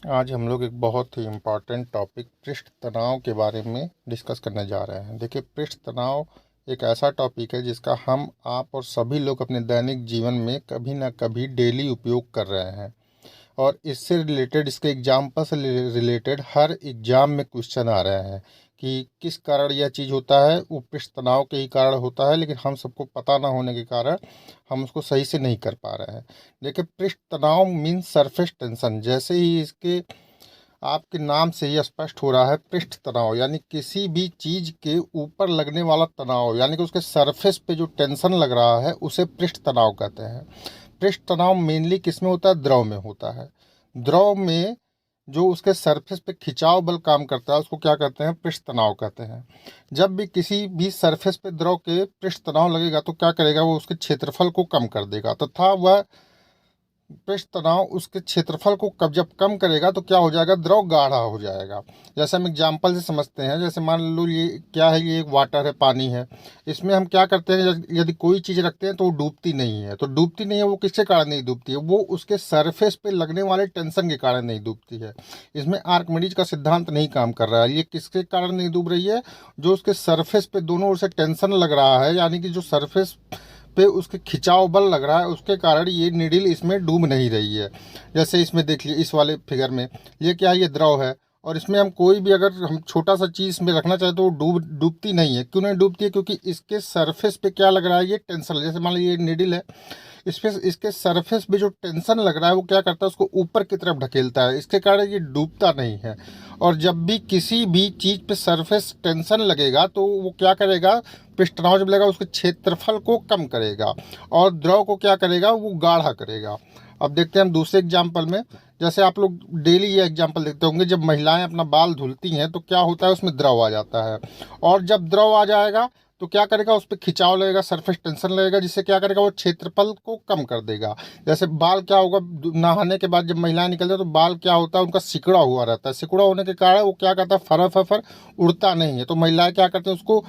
आज हम लोग एक बहुत ही इम्पॉर्टेंट टॉपिक पृष्ठ तनाव के बारे में डिस्कस करने जा रहे हैं। देखिए, पृष्ठ तनाव एक ऐसा टॉपिक है जिसका हम, आप और सभी लोग अपने दैनिक जीवन में कभी ना कभी डेली उपयोग कर रहे हैं। और इससे रिलेटेड, इसके एग्जाम्पल से रिलेटेड हर एग्जाम में क्वेश्चन आ रहे हैं कि किस कारण यह चीज़ होता है। वो पृष्ठ तनाव के ही कारण होता है, लेकिन हम सबको पता ना होने के कारण हम उसको सही से नहीं कर पा रहे हैं। देखिए, पृष्ठ तनाव मीन्स सरफेस टेंशन। जैसे ही इसके आपके नाम से ही स्पष्ट हो रहा है, पृष्ठ तनाव यानी किसी भी चीज के ऊपर लगने वाला तनाव, यानी कि उसके सरफेस पे जो टेंशन लग रहा है उसे पृष्ठ तनाव कहते हैं। पृष्ठ तनाव मेनली किस में होता है? द्रव में होता है। द्रव में जो उसके सरफेस पे खिंचाव बल काम करता है उसको क्या कहते हैं? पृष्ठ तनाव कहते हैं। जब भी किसी भी सरफेस पे द्रव के पृष्ठ तनाव लगेगा तो क्या करेगा? वो उसके क्षेत्रफल को कम कर देगा तथा वह पृष्ठ तनाव उसके क्षेत्रफल को जब कम करेगा तो क्या हो जाएगा? द्रव गाढ़ा हो जाएगा। जैसे हम एग्जाम्पल से समझते हैं, जैसे मान लो ये क्या है, ये एक वाटर है, पानी है। इसमें हम क्या करते हैं, यदि कोई चीज़ रखते हैं तो वो डूबती नहीं है। तो डूबती नहीं है, वो किसके कारण नहीं डूबती है? वो उसके सरफेस पे लगने वाले टेंशन के कारण नहीं डूबती है। इसमें आर्किमिडीज का सिद्धांत नहीं काम कर रहा है। ये किसके कारण नहीं डूब रही है? जो उसके सरफेस पे दोनों ओर से टेंशन लग रहा है, यानी कि जो सरफेस पे उसके खिंचाव बल लग रहा है, उसके कारण ये निडिल इसमें डूब नहीं रही है। जैसे इसमें देख लीजिए, इस वाले फिगर में ये क्या है? ये द्रव है। और इसमें हम कोई भी अगर हम छोटा सा चीज़ इसमें रखना चाहे तो वो डूबती नहीं है। क्यों नहीं डूबती है? क्योंकि इसके सरफेस पे क्या लग रहा है? ये टेंशन। जैसे मान लीजिए ये निडिल है, इस पे इसके सरफेस पे जो टेंशन लग रहा है वो क्या करता है? उसको ऊपर की तरफ ढकेलता है। इसके कारण ये डूबता नहीं है। और जब भी किसी भी चीज़ पे सरफेस टेंशन लगेगा तो वो क्या करेगा? पृष्ठ तनाव जब लगेगा उसके क्षेत्रफल को कम करेगा और द्रव को क्या करेगा? वो गाढ़ा करेगा। अब देखते हैं हम दूसरे एग्जाम्पल में। जैसे आप लोग डेली ये एग्जाम्पल देखते होंगे, जब महिलाएं अपना बाल धुलती हैं तो क्या होता है? उसमें द्रव आ जाता है। और जब द्रव आ जाएगा तो क्या करेगा? उस पर खिंचाव लगेगा, सरफेस टेंशन लगेगा, जिससे क्या करेगा? वो क्षेत्रफल को कम कर देगा। जैसे बाल क्या होगा? नहाने के बाद जब महिलाएं निकलती है तो बाल क्या होता है? उनका सिकुड़ा हुआ रहता है। सिकुड़ा होने के कारण वो क्या करता है? फर फर फर उड़ता नहीं है। तो महिलाएं क्या करती हैं? उसको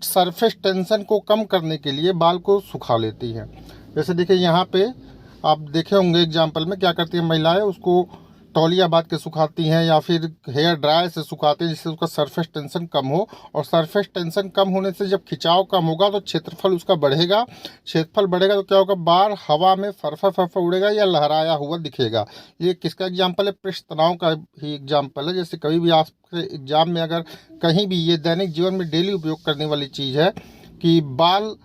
सरफेस टेंशन को कम करने के लिए बाल को सुखा लेती हैं। जैसे देखिए यहाँ पे आप देखे होंगे एग्जाम्पल में, क्या करती हैं महिलाएं? उसको तौलिया बांध के सुखाती हैं या फिर हेयर ड्रायर से सुखाते हैं, जिससे उसका सरफेस टेंशन कम हो। और सरफेस टेंशन कम होने से जब खिंचाव कम होगा तो क्षेत्रफल उसका बढ़ेगा। क्षेत्रफल बढ़ेगा तो क्या होगा? बाल हवा में फरफर फरफर उड़ेगा या लहराया हुआ दिखेगा। ये किसका एग्जाम्पल है? पृष्ठ तनाव का ही एग्जाम्पल है। जैसे कभी भी आपके एग्जाम में अगर कहीं भी, ये दैनिक जीवन में डेली उपयोग करने वाली चीज़ है कि बाल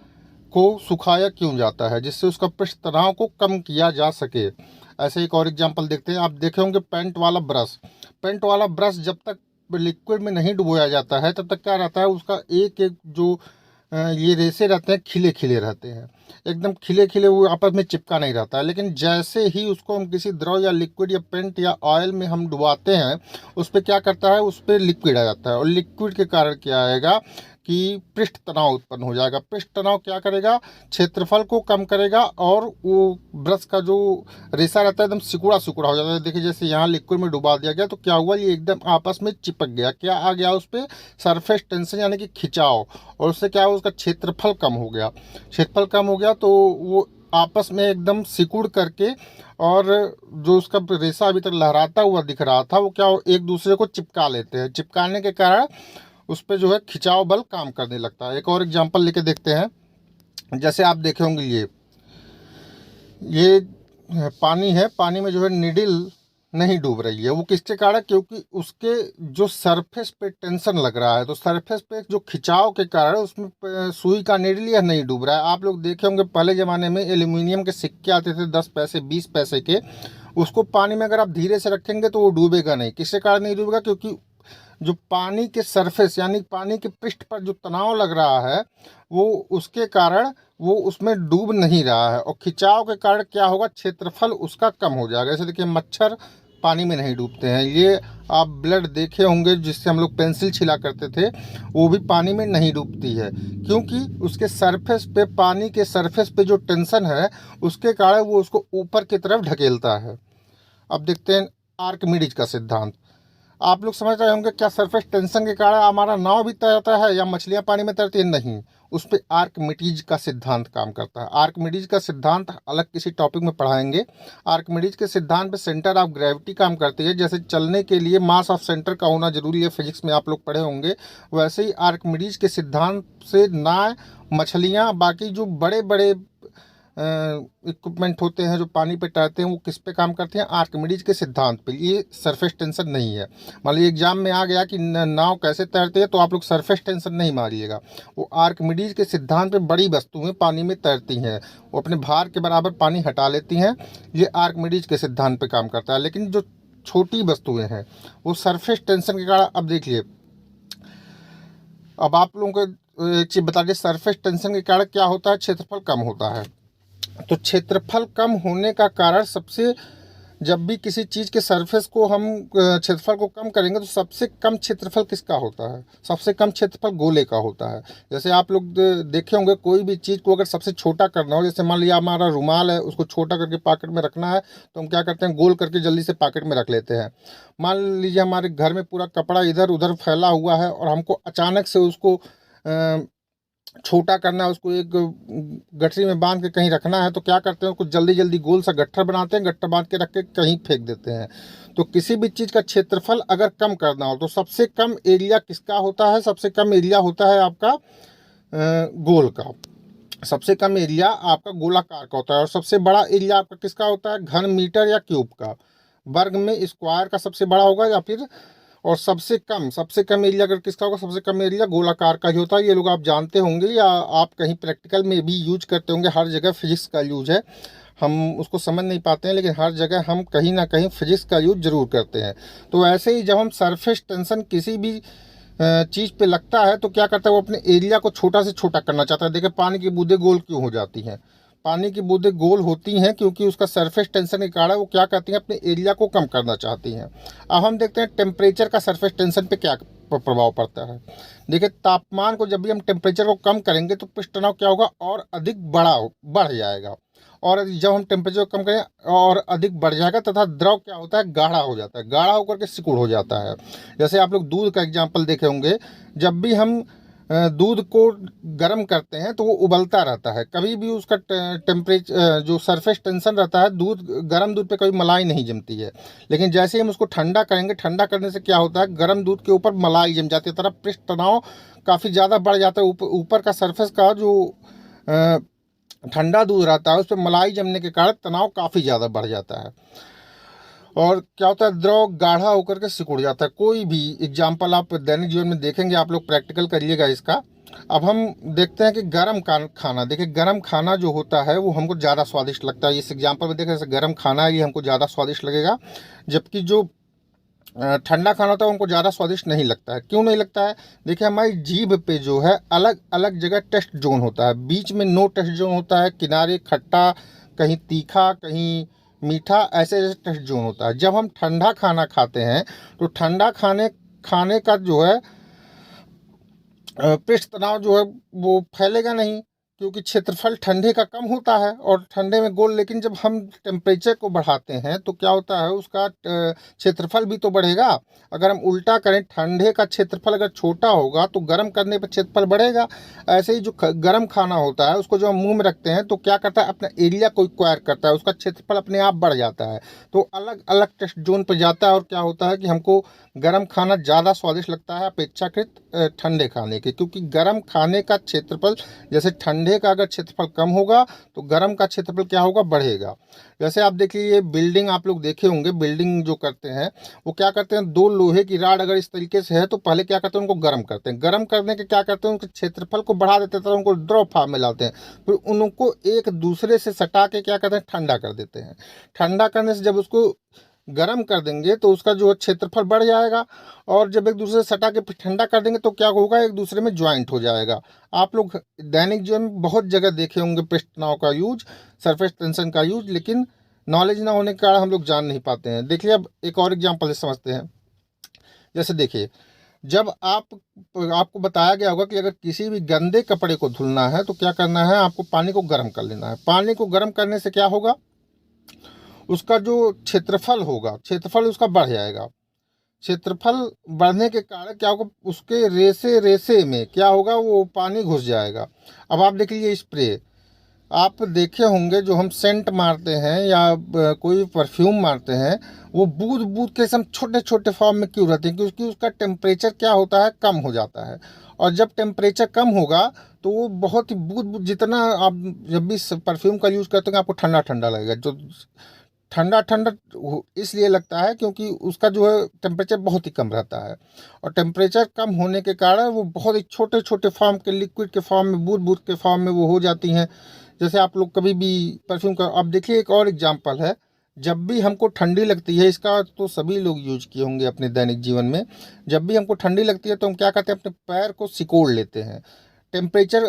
को सुखाया क्यों जाता है, जिससे उसका पृष्ठ तनाव को कम किया जा सके। ऐसे एक और एग्जांपल देखते हैं। आप देखे होंगे पेंट वाला ब्रश। पेंट वाला ब्रश जब तक लिक्विड में नहीं डुबोया जाता है तब तक क्या रहता है? उसका एक एक जो ये रेसे रहते हैं, खिले खिले रहते हैं, एकदम खिले खिले, वो आपस में चिपका नहीं रहता है। लेकिन जैसे ही उसको हम किसी द्रव या लिक्विड या पेंट या ऑयल में हम डुबाते हैं, उस पर क्या करता है? उस पर लिक्विड आ जाता है। और लिक्विड के कारण क्या आएगा कि पृष्ठ तनाव उत्पन्न हो जाएगा। पृष्ठ तनाव क्या करेगा? क्षेत्रफल को कम करेगा और वो ब्रश का जो रेसा रहता है एकदम सिकुड़ा सिकुड़ा हो जाता है। देखिए जैसे यहाँ लिक्विड में डुबा दिया गया तो क्या हुआ? ये एकदम आपस में चिपक गया। क्या आ गया उस पर? सरफेस टेंशन, यानी कि खिंचाव। और उससे क्या हुआ? उसका क्षेत्रफल कम हो गया। क्षेत्रफल कम हो गया तो वो आपस में एकदम सिकुड़ करके, और जो उसका रेसा अभी तक लहराता हुआ दिख रहा था वो क्या, एक दूसरे को चिपका लेते हैं। चिपकाने के कारण उस पर जो है खिंचाव बल काम करने लगता है। एक और एग्जांपल लेके देखते हैं। जैसे आप देखे होंगे ये पानी है, पानी में जो है निडिल नहीं डूब रही है। वो किसके कारण? क्योंकि उसके जो सरफेस पे टेंशन लग रहा है, तो सरफेस पे जो खिंचाव के कारण उसमें सुई का निडिल यह नहीं डूब रहा है। आप लोग देखे होंगे पहले ज़माने में एल्यूमिनियम के सिक्के आते थे, 10 पैसे 20 पैसे के। उसको पानी में अगर आप धीरे से रखेंगे तो वो डूबेगा नहीं। किसके कारण नहीं डूबेगा? क्योंकि जो पानी के सरफेस, यानी पानी के पृष्ठ पर जो तनाव लग रहा है वो उसके कारण वो उसमें डूब नहीं रहा है। और खिंचाव के कारण क्या होगा? क्षेत्रफल उसका कम हो जाएगा। जैसे देखिए मच्छर पानी में नहीं डूबते हैं। ये आप ब्लड देखे होंगे जिससे हम लोग पेंसिल छिला करते थे, वो भी पानी में नहीं डूबती है। क्योंकि उसके सरफेस पे, पानी के सरफेस पे जो टेंशन है उसके कारण वो उसको ऊपर की तरफ ढकेलता है। अब देखते हैं आर्किमिडीज का सिद्धांत। आप लोग समझ रहे होंगे क्या सरफेस टेंशन के कारण हमारा नाव भी तैरता है या मछलियां पानी में तैरती है? नहीं, उस पर आर्किमिडीज का सिद्धांत काम करता है। आर्किमिडीज का सिद्धांत अलग किसी टॉपिक में पढ़ाएंगे। आर्किमिडीज के सिद्धांत पे सेंटर ऑफ ग्रेविटी काम करती है। जैसे चलने के लिए मास ऑफ सेंटर का होना जरूरी है, फिजिक्स में आप लोग पढ़े होंगे, वैसे ही आर्किमिडीज के सिद्धांत से नाव, मछलियाँ, बाकी जो बड़े बड़े इक्विपमेंट होते हैं जो पानी पे तैरते हैं, वो किस पे काम करते हैं? आर्किमिडीज के सिद्धांत पे। ये सरफेस टेंशन नहीं है। मान लीजिए एग्जाम में आ गया कि नाव कैसे तैरती है, तो आप लोग सरफेस टेंशन नहीं मारिएगा। वो आर्किमिडीज के सिद्धांत पे बड़ी वस्तुएं पानी में तैरती हैं, वो अपने भार के बराबर पानी हटा लेती हैं। ये आर्किमिडीज के सिद्धांत पे काम करता है। लेकिन जो छोटी वस्तुएं हैं वो सरफेस टेंशन के कारण, अब देखिए, अब आप लोगों को एक चीज़ बता दें, सरफेस टेंशन के कारण क्या होता है? क्षेत्रफल कम होता है। तो क्षेत्रफल कम होने का कारण सबसे, जब भी किसी चीज़ के सरफेस को हम क्षेत्रफल को कम करेंगे तो सबसे कम क्षेत्रफल किसका होता है? सबसे कम क्षेत्रफल गोले का होता है। जैसे आप लोग देखे होंगे, कोई भी चीज़ को अगर सबसे छोटा करना हो, जैसे मान लिया हमारा रुमाल है, उसको छोटा करके पॉकेट में रखना है, तो हम क्या करते हैं? गोल करके जल्दी से पॉकेट में रख लेते हैं। मान लीजिए हमारे घर में पूरा कपड़ा इधर उधर फैला हुआ है और हमको अचानक से उसको छोटा करना है, उसको एक गठरी में बांध के कहीं रखना है, तो क्या करते हैं? उसको जल्दी जल्दी गोल सा गट्ठर बनाते हैं, गट्ठर बांध के रख के कहीं फेंक देते हैं। तो किसी भी चीज़ का क्षेत्रफल अगर कम करना हो तो सबसे कम एरिया किसका होता है? सबसे कम एरिया होता है आपका गोल का। सबसे कम एरिया आपका गोलाकार का होता है। और सबसे बड़ा एरिया आपका किसका होता है? घन मीटर या क्यूब का। वर्ग में स्क्वायर का सबसे बड़ा होगा, या फिर, और सबसे कम एरिया अगर किसका होगा? सबसे कम एरिया गोलाकार का ही होता है। ये लोग आप जानते होंगे या आप कहीं प्रैक्टिकल में भी यूज करते होंगे। हर जगह फिजिक्स का यूज है, हम उसको समझ नहीं पाते हैं, लेकिन हर जगह हम कहीं ना कहीं फिजिक्स का यूज जरूर करते हैं। तो ऐसे ही जब हम सरफेस टेंशन किसी भी चीज़ पे लगता है तो क्या करता है? वो अपने एरिया को छोटा से छोटा करना चाहता है। देखिए पानी की बूंदें गोल क्यों हो जाती हैं? पानी की बूंदें गोल होती हैं क्योंकि उसका सरफेस टेंशन के कारण वो क्या करती हैं? अपने एरिया को कम करना चाहती हैं। अब हम देखते हैं टेम्परेचर का सरफेस टेंशन पे क्या प्रभाव पड़ता है। देखिए तापमान को जब भी हम टेम्परेचर को कम करेंगे तो पृष्ठ तनाव क्या होगा? और अधिक बढ़ जाएगा। और जब हम टेम्परेचर को कम करें और अधिक बढ़ जाएगा, तथा द्रव क्या होता है? गाढ़ा हो जाता है। गाढ़ा होकर के सिकुड़ हो जाता है। जैसे आप लोग दूध का एग्जाम्पल देखे होंगे, जब भी हम दूध को गर्म करते हैं तो वो उबलता रहता है। कभी भी उसका टेम्परेचर जो सरफेस टेंशन रहता है, गर्म दूध पे कभी मलाई नहीं जमती है। लेकिन जैसे ही हम उसको ठंडा करेंगे, ठंडा करने से क्या होता है? गर्म दूध के ऊपर मलाई जम जाती है, तरफ पृष्ठ तनाव काफ़ी ज़्यादा बढ़ जाता है। ऊपर का सरफेस का जो ठंडा दूध रहता है उस पर मलाई जमने के कारण तनाव काफ़ी ज़्यादा बढ़ जाता है। और क्या होता है? द्रव गाढ़ा होकर के सिकुड़ जाता है। कोई भी एग्जाम्पल आप दैनिक जीवन में देखेंगे, आप लोग प्रैक्टिकल करिएगा इसका। अब हम देखते हैं कि गर्म खाना, देखिए गर्म खाना जो होता है वो हमको ज़्यादा स्वादिष्ट लगता है। इस एग्जाम्पल में देखें, जैसे गर्म खाना है ये हमको ज़्यादा स्वादिष्ट लगेगा, जबकि जो ठंडा खाना होता है उनको ज़्यादा स्वादिष्ट नहीं लगता है। क्यों नहीं लगता है? देखिए हमारी जीभ पे जो है अलग अलग जगह टेस्ट जोन होता है। बीच में नो टेस्ट जोन होता है, किनारे खट्टा, कहीं तीखा, कहीं मीठा, ऐसे ऐसे टेस्ट जोन होता है। जब हम ठंडा खाना खाते हैं तो ठंडा खाने का जो है पृष्ठ तनाव जो है वो फैलेगा नहीं, क्योंकि क्षेत्रफल ठंडे का कम होता है और ठंडे में गोल। लेकिन जब हम टेम्परेचर को बढ़ाते हैं तो क्या होता है? उसका क्षेत्रफल भी तो बढ़ेगा। अगर हम उल्टा करें, ठंडे का क्षेत्रफल अगर छोटा होगा तो गर्म करने पर क्षेत्रफल बढ़ेगा। ऐसे ही जो गर्म खाना होता है उसको जब हम मुंह में रखते हैं तो क्या करता है? अपना एरिया को एक्वायर करता है, उसका क्षेत्रफल अपने आप बढ़ जाता है। तो अलग अलग टेस्ट जोन पर जाता है और क्या होता है कि हमको गर्म खाना ज़्यादा स्वादिष्ट लगता है अपेक्षाकृत ठंडे खाने के, क्योंकि गर्म खाने का क्षेत्रफल, जैसे ठंडे का अगर क्षेत्रफल कम होगा तो गर्म का क्षेत्रफल क्या होगा? बढ़ेगा। जैसे आप देखिए ये बिल्डिंग आप लोग देखे होंगे, बिल्डिंग जो करते हैं वो क्या करते हैं? दो लोहे की राड अगर इस तरीके से है तो पहले क्या करते हैं? उनको गर्म करते हैं। गर्म करने के क्या करते हैं? उनके क्षेत्रफल को बढ़ा देते हैं, तो उनको द्रव फॉर्म में लाते हैं। फिर उनको एक दूसरे से सटा के क्या करते हैं? ठंडा कर देते हैं। ठंडा करने से जब उसको गर्म कर देंगे तो उसका जो है क्षेत्रफल बढ़ जाएगा, और जब एक दूसरे से सटा के फिर ठंडा कर देंगे तो क्या होगा? एक दूसरे में ज्वाइंट हो जाएगा। आप लोग दैनिक जीवन में बहुत जगह देखे होंगे पृष्ठ तनाव का यूज, सरफेस टेंशन का यूज, लेकिन नॉलेज ना होने के कारण हम लोग जान नहीं पाते हैं। देखिए अब एक और एग्जाम्पल से समझते हैं। जैसे देखिए, जब आपको बताया गया होगा कि अगर किसी भी गंदे कपड़े को धुलना है तो क्या करना है? आपको पानी को गर्म कर लेना है। पानी को गर्म करने से क्या होगा? उसका जो क्षेत्रफल होगा, क्षेत्रफल उसका बढ़ जाएगा। क्षेत्रफल बढ़ने के कारण क्या होगा, उसके रेसे रेसे में क्या होगा, वो पानी घुस जाएगा। अब आप देख लीजिए स्प्रे, आप देखे होंगे जो हम सेंट मारते हैं या कोई परफ्यूम मारते हैं, वो बूंद बूंद के सब छोटे छोटे फॉर्म में क्यों रहते हैं, क्योंकि उसका टेम्परेचर क्या होता है, कम हो जाता है। और जब टेम्परेचर कम होगा तो वो बहुत ही बूंद बूंद, जितना आप जब भी परफ्यूम का यूज़ करते हैं आपको ठंडा ठंडा लगेगा। जो ठंडा ठंडा इसलिए लगता है क्योंकि उसका जो है टेम्परेचर बहुत ही कम रहता है, और टेम्परेचर कम होने के कारण वो बहुत ही छोटे छोटे फॉर्म के, लिक्विड के फॉर्म में, बूंद बूंद के फॉर्म में वो हो जाती हैं। जैसे आप लोग कभी भी परफ्यूम का, अब देखिए एक और एग्जांपल है, जब भी हमको ठंडी लगती है, इसका तो सभी लोग यूज किए होंगे अपने दैनिक जीवन में, जब भी हमको ठंडी लगती है तो हम क्या करते हैं, अपने पैर को सिकोड़ लेते हैं। टेम्परेचर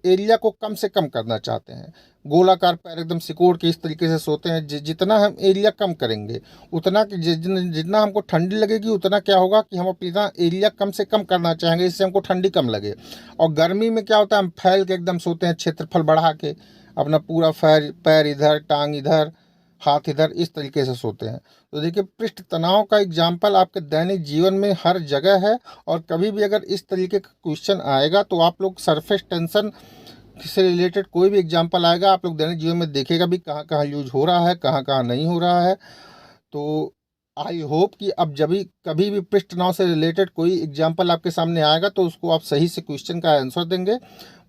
एरिया को कम से कम करना चाहते हैं, गोलाकार पैर एकदम सिकोड़ के इस तरीके से सोते हैं। जितना हम एरिया कम करेंगे उतना जितना हमको ठंडी लगेगी, उतना क्या होगा कि हम अपना एरिया कम से कम करना चाहेंगे, इससे हमको ठंडी कम लगे। और गर्मी में क्या होता है, हम फैल के एकदम सोते हैं, क्षेत्रफल बढ़ा के अपना पूरा पैर इधर, टांग इधर, हाथ इधर, इस तरीके से सोते हैं। तो देखिए पृष्ठ तनाव का एग्जाम्पल आपके दैनिक जीवन में हर जगह है, और कभी भी अगर इस तरीके का क्वेश्चन आएगा तो आप लोग सरफेस टेंशन से रिलेटेड कोई भी एग्जाम्पल आएगा, आप लोग दैनिक जीवन में देखेगा भी कहाँ कहाँ यूज हो रहा है, कहाँ कहाँ नहीं हो रहा है। तो आई होप कि अब जब भी कभी भी पृष्ठ तनाव से रिलेटेड कोई एग्जाम्पल आपके सामने आएगा तो उसको आप सही से क्वेश्चन का आंसर देंगे।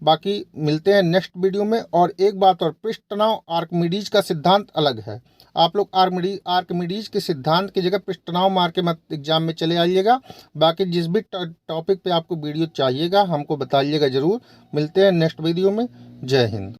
बाकी मिलते हैं नेक्स्ट वीडियो में। और एक बात और, पृष्ठ तनाव आर्किमिडीज का सिद्धांत अलग है। आप लोग आर्किमिडीज के सिद्धांत की जगह पृष्ठ तनाव मार के मत एग्जाम में चले आइएगा। बाकी जिस भी टॉपिक पे आपको वीडियो चाहिएगा हमको बताइएगा ज़रूर। मिलते हैं नेक्स्ट वीडियो में। जय हिंद।